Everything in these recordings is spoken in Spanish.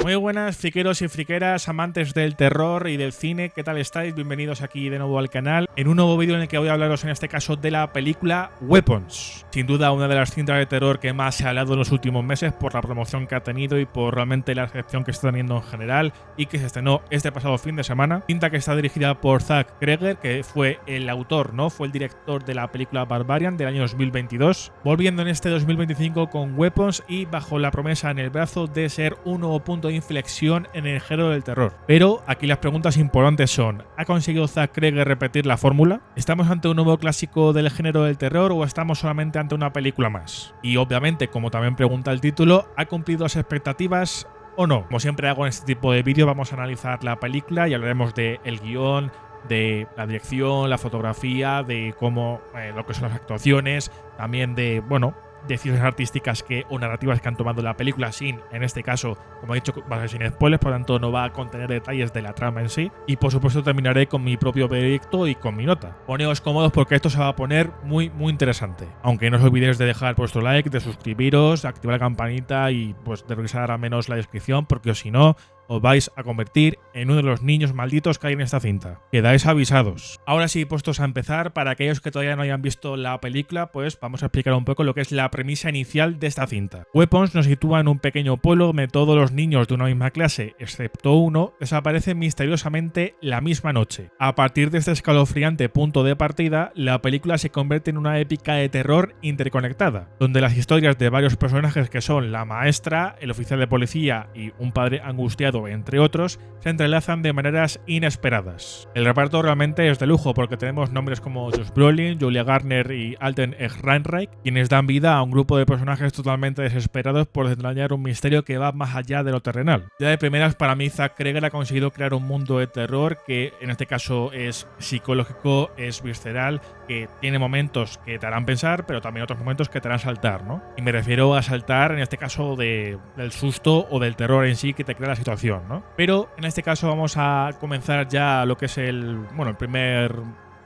Muy buenas, friqueros y friqueras, amantes del terror y del cine, ¿qué tal estáis? Bienvenidos aquí de nuevo al canal, en un nuevo vídeo en el que voy a hablaros en este caso de la película Weapons. Sin duda una de las cintas de terror que más se ha hablado en los últimos meses por la promoción que ha tenido y por realmente la recepción que está teniendo en general, y que se estrenó este pasado fin de semana. Cinta que está dirigida por Zack Cregger, que fue el autor, ¿no? Fue el director de la película Barbarian del año 2022, volviendo en este 2025 con Weapons y bajo la promesa en el brazo de ser un nuevo punto de inflexión en el género del terror. Pero aquí las preguntas importantes son: ¿ha conseguido Zack Cregger repetir la fórmula? ¿Estamos ante un nuevo clásico del género del terror o estamos solamente ante una película más? Y obviamente, como también pregunta el título, ¿ha cumplido las expectativas o no? Como siempre hago en este tipo de vídeos, vamos a analizar la película y hablaremos del guión, de la dirección, la fotografía, de cómo lo que son las actuaciones, también de, bueno, decisiones artísticas o narrativas que han tomado la película, en este caso, como he dicho, va a ser sin spoilers, por lo tanto no va a contener detalles de la trama en sí, y por supuesto terminaré con mi propio veredicto y con mi nota. Poneos cómodos porque esto se va a poner muy interesante, aunque no os olvidéis de dejar vuestro like, de suscribiros, de activar la campanita y pues de revisar al menos la descripción, porque si no os vais a convertir en uno de los niños malditos que hay en esta cinta. Quedáis avisados. Ahora sí, puestos a empezar, para aquellos que todavía no hayan visto la película, pues vamos a explicar un poco lo que es la premisa inicial de esta cinta. Weapons nos sitúa en un pequeño pueblo donde todos los niños de una misma clase, excepto uno, desaparecen misteriosamente la misma noche. A partir de este escalofriante punto de partida, la película se convierte en una épica de terror interconectada, donde las historias de varios personajes que son la maestra, el oficial de policía y un padre angustiado, entre otros, se entrelazan de maneras inesperadas. El reparto realmente es de lujo porque tenemos nombres como Josh Brolin, Julia Garner y Alden Ehrenreich, quienes dan vida a un grupo de personajes totalmente desesperados por desentrañar un misterio que va más allá de lo terrenal. Ya de primeras, para mí Zack Cregger ha conseguido crear un mundo de terror que en este caso es psicológico, es visceral, que tiene momentos que te harán pensar, pero también otros momentos que te harán saltar, ¿no? Y me refiero a saltar en este caso del susto o del terror en sí que te crea la situación, ¿no? Pero en este caso vamos a comenzar ya lo que es el primer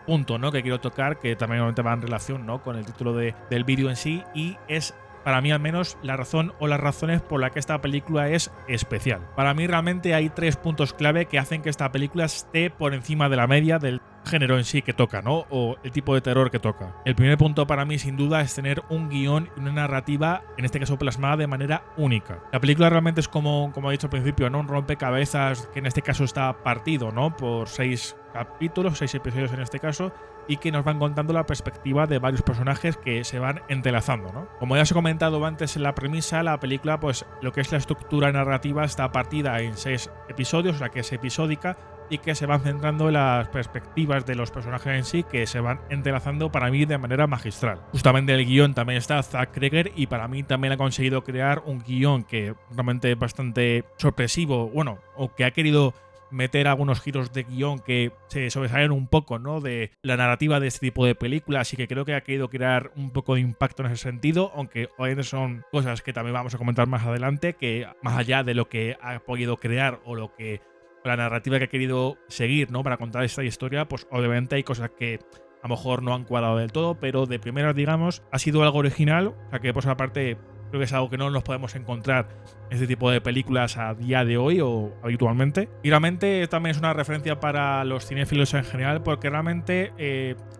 punto, ¿no?, que quiero tocar, que también obviamente va en relación, ¿no?, con el título del vídeo en sí, y es, para mí al menos, la razón o las razones por las que esta película es especial. Para mí realmente hay tres puntos clave que hacen que esta película esté por encima de la media del género en sí que toca, ¿no?, o el tipo de terror que toca. El primer punto para mí, sin duda, es tener un guión y una narrativa, en este caso plasmada de manera única. La película realmente es como he dicho al principio, ¿no?, un rompecabezas que en este caso está partido, ¿no?, por 6 capítulos, 6 episodios en este caso, y que nos van contando la perspectiva de varios personajes que se van entrelazando, ¿no? Como ya os he comentado antes en la premisa, la película, pues lo que es la estructura narrativa está partida en 6 episodios, o sea que es episódica, y que se van centrando en las perspectivas de los personajes en sí, que se van entrelazando para mí de manera magistral. Justamente el guión también está Zack Cregger, y para mí también ha conseguido crear un guión que realmente es bastante sorpresivo, o que ha querido meter algunos giros de guión que se sobresalen un poco, ¿no?, de la narrativa de este tipo de películas, y que creo que ha querido crear un poco de impacto en ese sentido, aunque obviamente son cosas que también vamos a comentar más adelante, que más allá de lo que ha podido crear o la narrativa que ha querido seguir, ¿no?, para contar esta historia, pues obviamente hay cosas que a lo mejor no han cuadrado del todo, pero de primeras, digamos, ha sido algo original, o sea que pues aparte creo que es algo que no nos podemos encontrar en este tipo de películas a día de hoy o habitualmente. Y realmente también es una referencia para los cinéfilos en general, porque realmente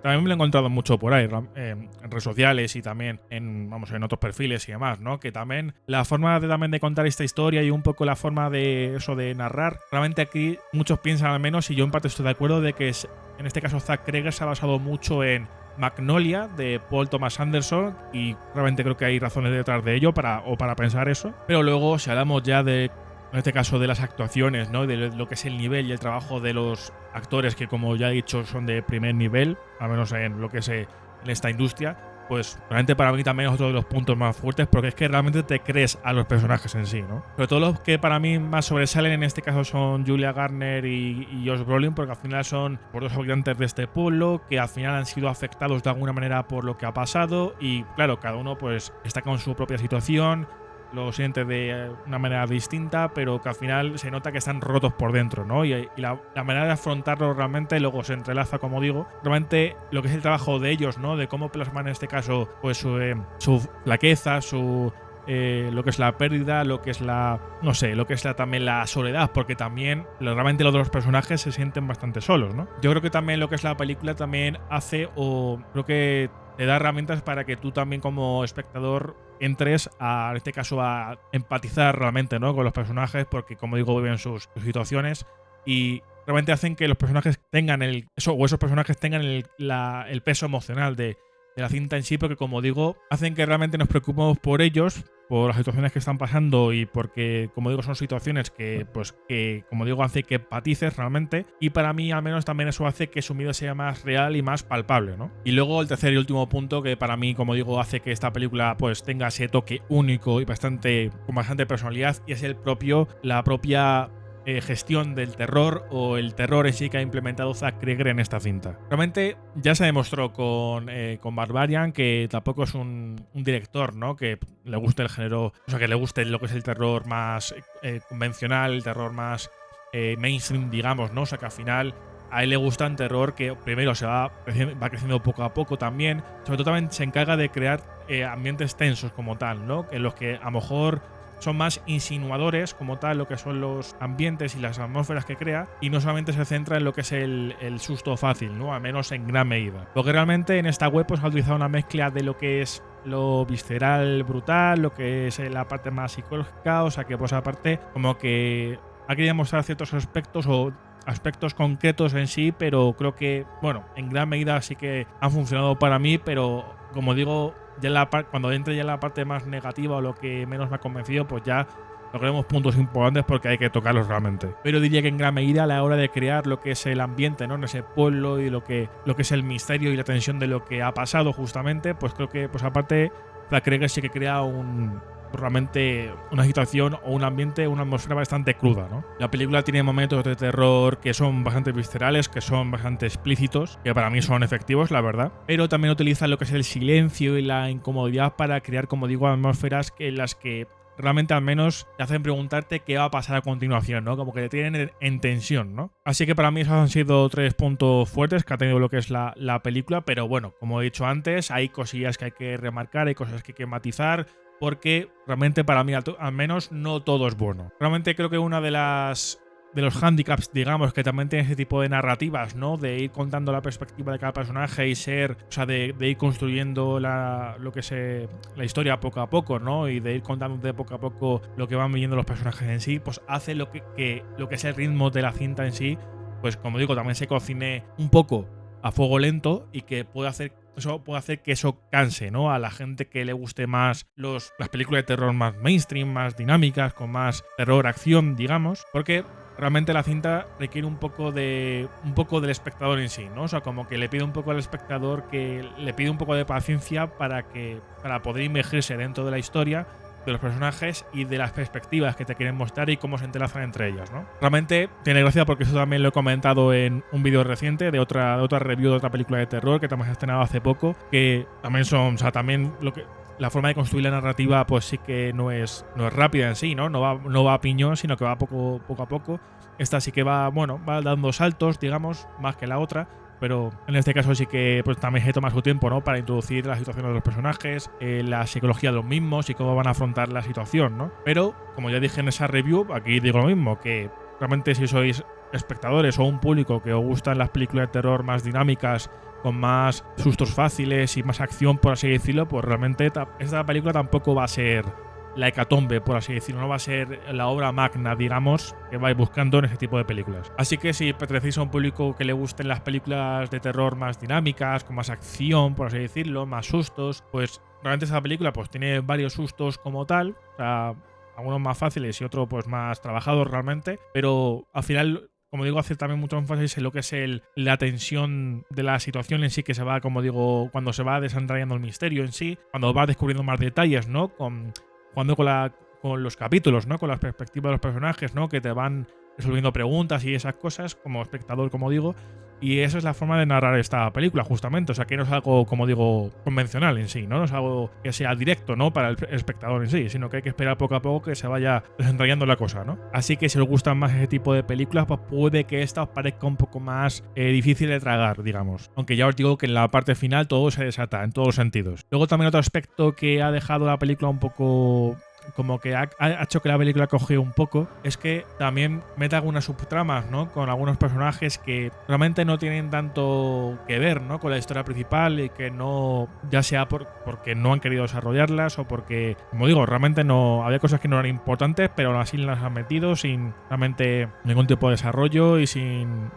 también me lo he encontrado mucho por ahí, en redes sociales y también en otros perfiles y demás, ¿no? Que también la forma de contar esta historia y un poco la forma de narrar, realmente aquí muchos piensan, al menos, y yo en parte estoy de acuerdo, de que en este caso Zack Cregger se ha basado mucho en Magnolia de Paul Thomas Anderson, y realmente creo que hay razones detrás de ello para pensar eso. Pero luego, si hablamos ya en este caso de las actuaciones, ¿no?, de lo que es el nivel y el trabajo de los actores, que como ya he dicho son de primer nivel, al menos en lo que es en esta industria, pues realmente para mí también es otro de los puntos más fuertes, porque es que realmente te crees a los personajes en sí, ¿no? Pero todos los que para mí más sobresalen en este caso son Julia Garner y Josh Brolin, porque al final son por dos habitantes de este pueblo que al final han sido afectados de alguna manera por lo que ha pasado, y claro, cada uno pues está con su propia situación, lo siente de una manera distinta, pero que al final se nota que están rotos por dentro, ¿no? Y la manera de afrontarlo realmente luego se entrelaza, como digo, realmente lo que es el trabajo de ellos, ¿no? De cómo plasman en este caso pues su flaqueza, su lo que es la pérdida, lo que es la, no sé, lo que es también la soledad, porque también realmente los dos personajes se sienten bastante solos, ¿no? Yo creo que también lo que es la película también hace, o creo que te da herramientas para que tú también como espectador entres en este caso a empatizar realmente, ¿no?, con los personajes, porque como digo, viven sus situaciones y realmente hacen que los personajes tengan esos personajes tengan el peso emocional de la cinta en sí, porque como digo, hacen que realmente nos preocupemos por ellos, por las situaciones que están pasando y porque, como digo, son situaciones que como digo, hace que empatices realmente, y para mí al menos también eso hace que su miedo sea más real y más palpable, ¿no? Y luego el tercer y último punto que para mí, como digo, hace que esta película pues tenga ese toque único y con bastante personalidad, y es la propia gestión del terror, o el terror en sí que ha implementado Zack Cregger en esta cinta. Realmente ya se demostró con Barbarian que tampoco es un director, ¿no?, que le guste el género, o sea, que le guste lo que es el terror más convencional, el terror más mainstream, digamos, ¿no? O sea, que al final a él le gusta un terror que primero va creciendo poco a poco también. Sobre todo también se encarga de crear ambientes tensos como tal, ¿no?, en los que a lo mejor son más insinuadores como tal, lo que son los ambientes y las atmósferas que crea, y no solamente se centra en lo que es el susto fácil, ¿no?, al menos en gran medida. Porque realmente en esta web pues ha utilizado una mezcla de lo que es lo visceral brutal, lo que es la parte más psicológica, o sea que pues aparte como que ha querido mostrar ciertos aspectos o aspectos concretos en sí, pero creo que, bueno, en gran medida sí que han funcionado para mí, pero como digo, ya cuando entre ya en la parte más negativa o lo que menos me ha convencido, pues ya logremos puntos importantes porque hay que tocarlos realmente. Pero diría que en gran medida a la hora de crear lo que es el ambiente, ¿no?, en ese pueblo, y lo que es el misterio y la tensión de lo que ha pasado justamente, pues creo que pues aparte Zack Cregger sí que crea realmente una situación o un ambiente, una atmósfera bastante cruda, ¿no? La película tiene momentos de terror que son bastante viscerales, que son bastante explícitos, que para mí son efectivos, la verdad, pero también utiliza lo que es el silencio y la incomodidad para crear, como digo, atmósferas en las que realmente al menos te hacen preguntarte qué va a pasar a continuación, ¿no? Como que te tienen en tensión, ¿no? Así que para mí esos han sido 3 puntos fuertes que ha tenido lo que es la película, pero bueno, como he dicho antes, hay cosillas que hay que remarcar, hay cosas que hay que matizar, porque realmente para mí al menos no todo es bueno. Realmente creo que una de los handicaps, digamos, que también tiene ese tipo de narrativas, ¿no?, de ir contando la perspectiva de cada personaje y de ir construyendo la historia poco a poco, ¿no?, y de ir contando de poco a poco lo que van viviendo los personajes en sí, pues hace lo que es el ritmo de la cinta en sí, pues como digo, también se cocine un poco a fuego lento, y que puede hacer que eso canse, ¿no?, a la gente que le guste más las películas de terror más mainstream, más dinámicas, con más terror, acción, digamos, porque realmente la cinta requiere un poco del espectador en sí, ¿no? O sea, como que le pide un poco al espectador, que le pide un poco de paciencia para poder inmergirse dentro de la historia, de los personajes y de las perspectivas que te quieren mostrar y cómo se entrelazan entre ellas, ¿no? Realmente tiene gracia porque eso también lo he comentado en un vídeo reciente de otra review de otra película de terror que también se ha estrenado hace poco, que también también la forma de construir la narrativa pues sí que no es rápida en sí, ¿no? No va a piñón, sino que va poco a poco. Esta sí que va dando saltos, digamos, más que la otra, pero en este caso sí que pues también se toma su tiempo, ¿no?, para introducir las situaciones de los personajes, la psicología de los mismos y cómo van a afrontar la situación, ¿no? Pero, como ya dije en esa review, aquí digo lo mismo, que realmente si sois espectadores o un público que os gustan las películas de terror más dinámicas, con más sustos fáciles y más acción, por así decirlo, pues realmente esta película tampoco va a ser la hecatombe, por así decirlo, no va a ser la obra magna, digamos, que vais buscando en ese tipo de películas. Así que si pertenecéis a un público que le gusten las películas de terror más dinámicas, con más acción, por así decirlo, más sustos, pues realmente esta película pues tiene varios sustos como tal, o sea, algunos más fáciles y otros pues más trabajados realmente, pero al final, como digo, hace también mucho énfasis en lo que es la tensión de la situación en sí, que se va, como digo, cuando se va desentrañando el misterio en sí, cuando va descubriendo más detalles, ¿no?, jugando con los capítulos, ¿no?, con las perspectivas de los personajes, ¿no?, que te van resolviendo preguntas y esas cosas como espectador, como digo, Y esa es la forma de narrar esta película, justamente. O sea, que no es algo, como digo, convencional en sí, ¿no? No es algo que sea directo, ¿no? Para el espectador en sí, sino que hay que esperar poco a poco que se vaya desentrañando la cosa, ¿no? Así que si os gustan más ese tipo de películas, pues puede que esta os parezca un poco más difícil de tragar, digamos. Aunque ya os digo que en la parte final todo se desata, en todos los sentidos. Luego también otro aspecto que ha dejado la película un poco... como que ha hecho que la película coge un poco, es que también mete algunas subtramas, ¿no? Con algunos personajes que realmente no tienen tanto que ver, ¿no? Con la historia principal y que no, ya sea porque no han querido desarrollarlas o porque, como digo, realmente no había cosas que no eran importantes, pero aún así las han metido sin realmente ningún tipo de desarrollo y sin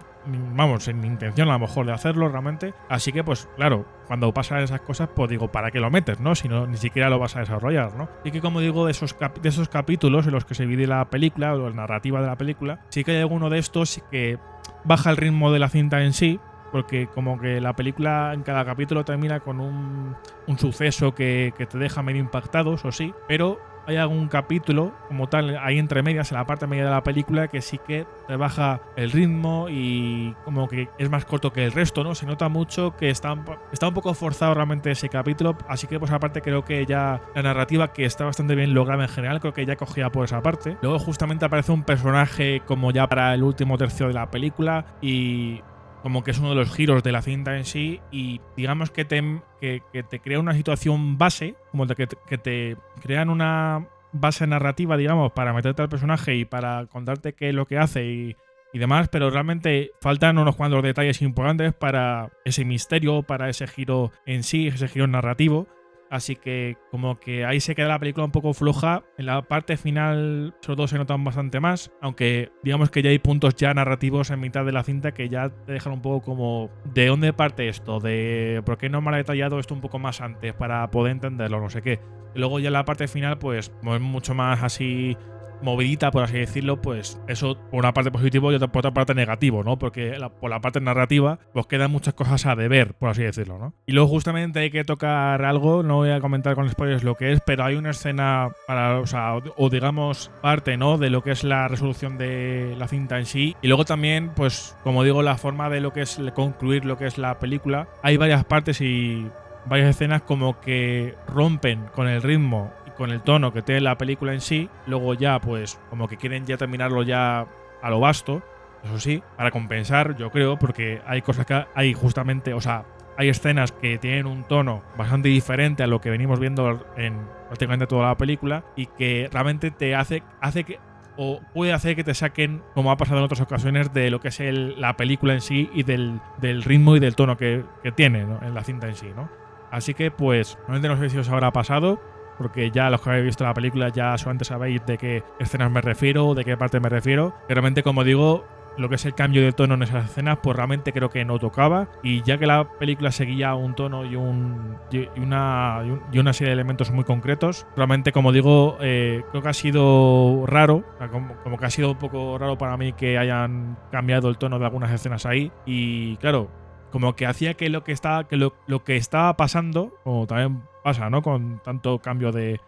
intención a lo mejor de hacerlo realmente. Así que pues claro, cuando pasan esas cosas pues digo, ¿para qué lo metes, no? Si no, ni siquiera lo vas a desarrollar, ¿no? Y que como digo, de esos capítulos en los que se divide la película o la narrativa de la película, sí que hay alguno de estos que baja el ritmo de la cinta en sí, porque como que la película en cada capítulo termina con un suceso que te deja medio impactados, o sí, pero hay algún capítulo como tal ahí entre medias, en la parte media de la película, que sí que te baja el ritmo y como que es más corto que el resto, ¿no? Se nota mucho que está un poco forzado realmente ese capítulo, así que pues aparte creo que ya la narrativa, que está bastante bien lograda en general, creo que ya cogía por esa parte. Luego justamente aparece un personaje como ya para el último tercio de la película y como que es uno de los giros de la cinta en sí, y digamos que te crea una situación base, como que te crean una base narrativa, digamos, para meterte al personaje y para contarte qué es lo que hace y demás, pero realmente faltan unos cuantos detalles importantes para ese misterio, para ese giro en sí, ese giro narrativo. Así que como que ahí se queda la película un poco floja. En la parte final sobre todo se notan bastante más, aunque digamos que ya hay puntos ya narrativos en mitad de la cinta que ya te dejan un poco como ¿de dónde parte esto? ¿De por qué no me ha detallado esto un poco más antes para poder entenderlo? No sé qué. Y luego ya en la parte final pues es mucho más así movidita, por así decirlo, pues eso por una parte positivo y por otra parte negativo, ¿no? Porque por la parte narrativa pues quedan muchas cosas a deber, por así decirlo, ¿no? Y luego justamente hay que tocar algo, no voy a comentar con spoilers lo que es, pero hay una escena o digamos parte, ¿no? De lo que es la resolución de la cinta en sí. Y luego también, pues como digo, la forma de lo que es concluir lo que es la película. Hay varias partes y varias escenas como que rompen con el ritmo, con el tono que tiene la película en sí. Luego ya pues como que quieren ya terminarlo ya a lo vasto, eso sí, para compensar, yo creo, porque hay cosas que hay justamente, o sea, hay escenas que tienen un tono bastante diferente a lo que venimos viendo en prácticamente toda la película y que realmente te hace que, o puede hacer que te saquen, como ha pasado en otras ocasiones, de lo que es la película en sí y del ritmo y del tono que tiene, ¿no? En la cinta en sí, ¿no? Así que pues, realmente no sé si os habrá pasado, porque ya los que habéis visto la película ya solamente sabéis de qué escenas me refiero, de qué parte me refiero. Realmente, como digo, lo que es el cambio de tono en esas escenas, pues realmente creo que no tocaba. Y ya que la película seguía un tono y una serie de elementos muy concretos, realmente, como digo, creo que ha sido raro, como que ha sido un poco raro para mí que hayan cambiado el tono de algunas escenas ahí. Y claro, como que hacía que lo que estaba pasando, como también pasa, ¿no? Con tanto cambio de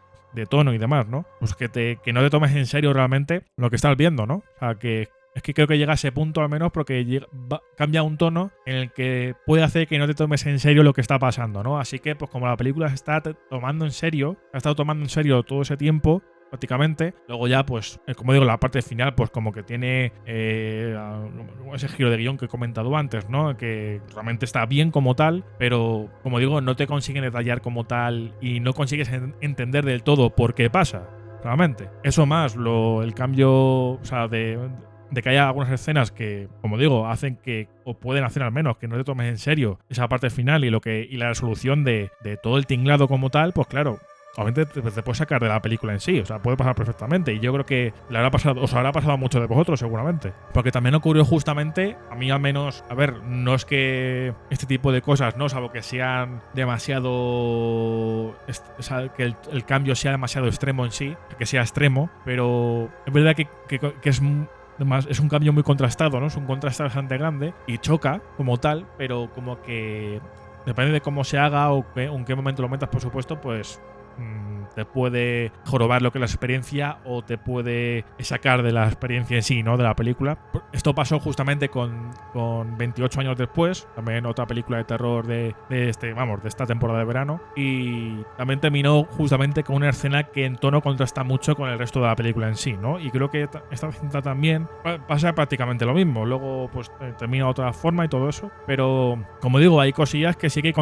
tono y demás, ¿no? Pues que no te tomes en serio realmente lo que estás viendo, ¿no? O sea, que es que creo que llega a ese punto al menos porque cambia un tono en el que puede hacer que no te tomes en serio lo que está pasando, ¿no? Así que, pues como la película se está tomando en serio, ha estado tomando en serio todo ese tiempo, prácticamente. Luego ya, pues, como digo, la parte final, pues como que tiene ese giro de guión que he comentado antes, ¿no? Que realmente está bien como tal, pero, como digo, no te consiguen detallar como tal y no consigues entender del todo por qué pasa, realmente. Eso más, el cambio, o sea, de que haya algunas escenas que, como digo, hacen que, o pueden hacer al menos, que no te tomes en serio esa parte final y la resolución de todo el tinglado como tal, pues claro, obviamente te puedes sacar de la película en sí, o sea, puede pasar perfectamente. Y yo creo que os habrá pasado a muchos de vosotros, seguramente. Porque también ocurrió justamente, a mí al menos, a ver, no es que este tipo de cosas, no, salvo que sean demasiado. O sea, que el cambio sea demasiado extremo en sí, que sea extremo, pero es verdad que es un cambio muy contrastado, ¿no? Es un contraste bastante grande y choca como tal, pero como que depende de cómo se haga o en qué momento lo metas, por supuesto, pues te puede jorobar lo que es la experiencia o te puede sacar de la experiencia en sí, ¿no? De la película. Esto pasó justamente con 28 años después, también otra película de terror de esta temporada de verano, y también terminó justamente con una escena que en tono contrasta mucho con el resto de la película en sí, ¿no? Y creo que esta cinta también pasa prácticamente lo mismo. Luego pues termina de otra forma y todo eso, pero como digo, hay cosillas que sí que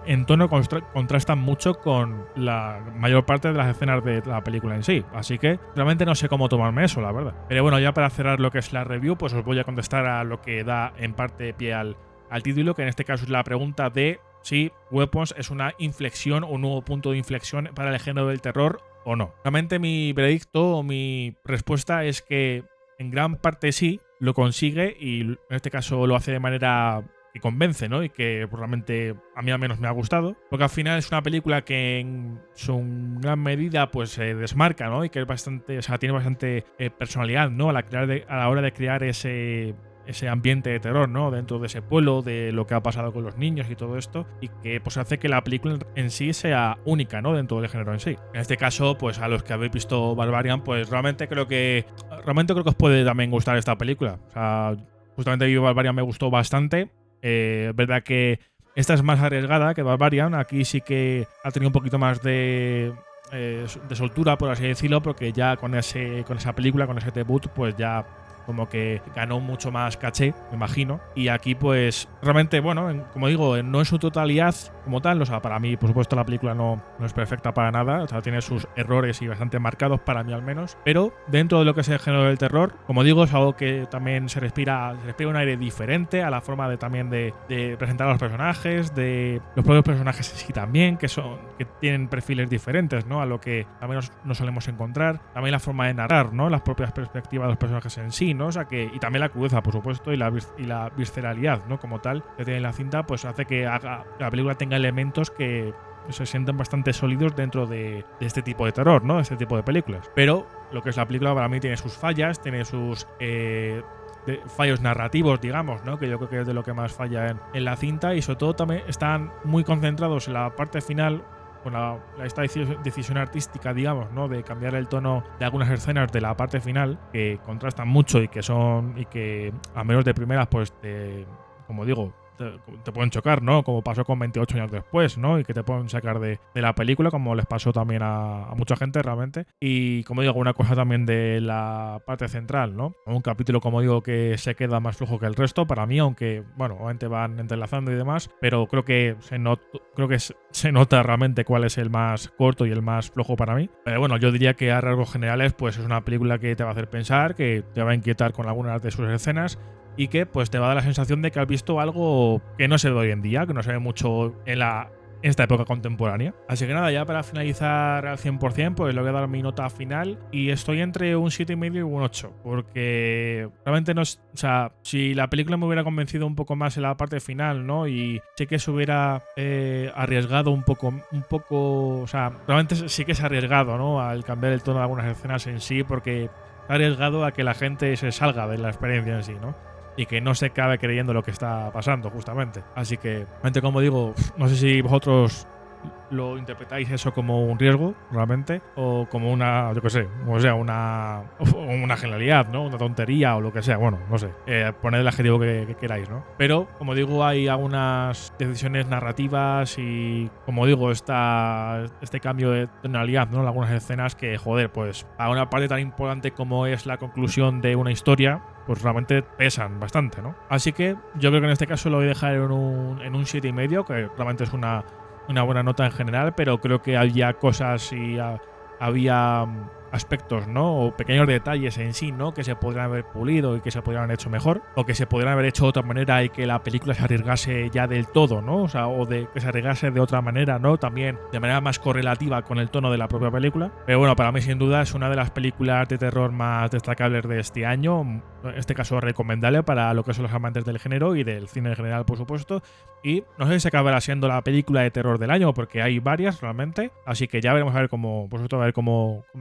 en tono contrastan mucho con la mayor parte de las escenas de la película en sí, así que realmente no sé cómo tomarme eso, la verdad. Pero bueno, ya para cerrar lo que es la review, pues os voy a contestar a lo que da en parte pie al título, que en este caso es la pregunta de si Weapons es una inflexión o un nuevo punto de inflexión para el género del terror o no. Realmente mi veredicto o mi respuesta es que en gran parte sí, lo consigue, y en este caso lo hace de manera que convence, ¿no? Y que realmente a mí al menos me ha gustado, porque al final es una película que en su gran medida pues se desmarca, ¿no? Y que es bastante, o sea, tiene bastante personalidad, ¿no? A la hora de crear ese ambiente de terror, ¿no? Dentro de ese pueblo, de lo que ha pasado con los niños y todo esto, y que pues hace que la película en sí sea única, ¿no? Dentro del género en sí. En este caso, pues a los que habéis visto Barbarian, pues realmente creo que os puede también gustar esta película. O sea, justamente yo Barbarian me gustó bastante. Verdad que esta es más arriesgada que Barbarian. Aquí sí que ha tenido un poquito más de soltura, por así decirlo, porque ya con esa película, con ese debut, pues ya como que ganó mucho más caché, me imagino. Y aquí pues realmente, bueno, como digo, no es su totalidad como tal. O sea, para mí, por supuesto, la película no es perfecta para nada. O sea, tiene sus errores y bastante marcados para mí al menos. Pero dentro de lo que es el género del terror, como digo, es algo que también se respira un aire diferente a la forma de presentar a los personajes, de los propios personajes en sí también, que tienen perfiles diferentes, ¿no? A lo que también nos solemos encontrar. También la forma de narrar, ¿no? Las propias perspectivas de los personajes en sí, ¿no? O sea que, y también la crudeza, por supuesto, y la visceralidad, ¿no? Como tal, que tiene la cinta, pues hace que la película tenga elementos que se sienten bastante sólidos dentro de este tipo de terror, ¿no? De este tipo de películas. Pero lo que es la película para mí tiene sus fallas, tiene sus fallos narrativos, digamos, ¿no? Que yo creo que es de lo que más falla en la cinta, y sobre todo también están muy concentrados en la parte final con esta decisión artística, digamos, ¿no? De cambiar el tono de algunas escenas de la parte final, que contrastan mucho y que a menos de primeras, pues como digo, te pueden chocar, ¿no? Como pasó con 28 años después, ¿no? Y que te pueden sacar de la película, como les pasó también a mucha gente realmente. Y como digo, una cosa también de la parte central, ¿no? Un capítulo, como digo, que se queda más flojo que el resto para mí, aunque, bueno, obviamente van entrelazando y demás, pero creo que se nota realmente cuál es el más corto y el más flojo para mí. Pero bueno, yo diría que a rasgos generales, pues es una película que te va a hacer pensar, que te va a inquietar con algunas de sus escenas, y que pues te va a dar la sensación de que has visto algo que no se ve hoy en día, que no se ve mucho en esta época contemporánea. Así que nada, ya para finalizar al 100%, pues le voy a dar mi nota final, y estoy entre un 7,5 y un 8, porque realmente no es, o sea, si la película me hubiera convencido un poco más en la parte final, ¿no? Y sé que se hubiera arriesgado un poco, o sea, realmente sí que es arriesgado, ¿no? Al cambiar el tono de algunas escenas en sí, porque está arriesgado a que la gente se salga de la experiencia en sí, ¿no? Y que no se acabe creyendo lo que está pasando, justamente. Así que, realmente, como digo, no sé si vosotros lo interpretáis eso como un riesgo, realmente, o como una, yo qué sé, o sea, una genialidad, ¿no? Una tontería o lo que sea, bueno, no sé, poned el adjetivo que queráis, ¿no? Pero, como digo, hay algunas decisiones narrativas y, como digo, este cambio de tonalidad, ¿no? En algunas escenas que, joder, pues, a una parte tan importante como es la conclusión de una historia, pues realmente pesan bastante, ¿no? Así que yo creo que en este caso lo voy a dejar en un 7,5, que realmente es una buena nota en general, pero creo que había cosas y había aspectos, ¿no? O pequeños detalles en sí, ¿no? Que se podrían haber pulido y que se podrían haber hecho mejor, o que se podrían haber hecho de otra manera y que la película se arriesgase ya del todo, ¿no? O sea, que se arriesgase de otra manera, ¿no? También de manera más correlativa con el tono de la propia película. Pero bueno, para mí sin duda es una de las películas de terror más destacables de este año, en este caso recomendable para lo que son los amantes del género y del cine en general, por supuesto. Y no sé si acabará siendo la película de terror del año, porque hay varias realmente, así que ya veremos a ver cómo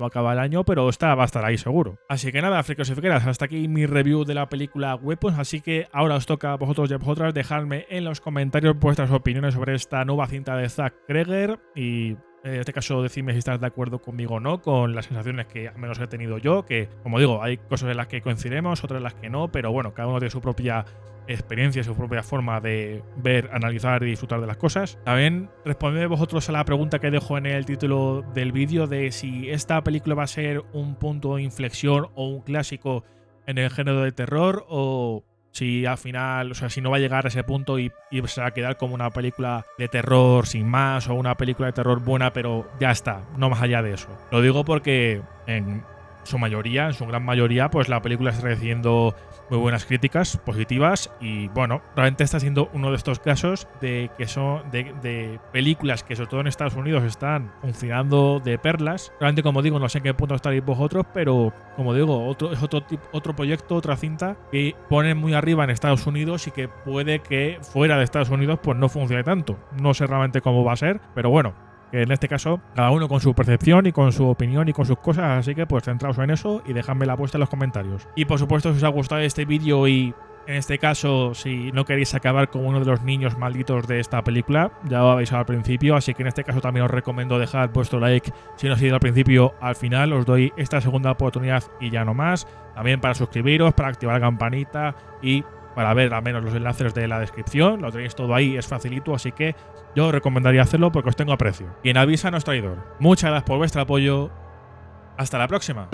acaba el año, pero esta va a estar ahí seguro. Así que nada, frikos y friqueras, hasta aquí mi review de la película Weapons, así que ahora os toca a vosotros y a vosotras dejarme en los comentarios vuestras opiniones sobre esta nueva cinta de Zach Cregger, y En este caso, decidme si estás de acuerdo conmigo o no, con las sensaciones que al menos he tenido yo, que, como digo, hay cosas en las que coincidimos, otras en las que no, pero bueno, cada uno tiene su propia experiencia, su propia forma de ver, analizar y disfrutar de las cosas. También responded vosotros a la pregunta que dejo en el título del vídeo de si esta película va a ser un punto de inflexión o un clásico en el género de terror, o si al final, o sea, si no va a llegar a ese punto y se va a quedar como una película de terror sin más, o una película de terror buena, pero ya está, no más allá de eso. Lo digo porque en su mayoría, en su gran mayoría, pues la película está recibiendo muy buenas críticas positivas y bueno, realmente está siendo uno de estos casos de que son de películas que sobre todo en Estados Unidos están funcionando de perlas. Realmente, como digo, no sé en qué punto estaréis vosotros, pero como digo, es otro proyecto, otra cinta que ponen muy arriba en Estados Unidos y que puede que fuera de Estados Unidos pues no funcione tanto. No sé realmente cómo va a ser, pero bueno, que en este caso cada uno con su percepción y con su opinión y con sus cosas, así que pues centraos en eso y dejadme la puesta en los comentarios. Y por supuesto, si os ha gustado este vídeo y en este caso si no queréis acabar con uno de los niños malditos de esta película, ya lo habéis al principio, así que en este caso también os recomiendo dejar vuestro like si no os habéis ido al principio. Al final os doy esta segunda oportunidad y ya no más, también para suscribiros, para activar la campanita y para ver al menos los enlaces de la descripción. Lo tenéis todo ahí, es facilito, así que yo os recomendaría hacerlo porque os tengo aprecio. Quien avisa no es traidor. Muchas gracias por vuestro apoyo. Hasta la próxima.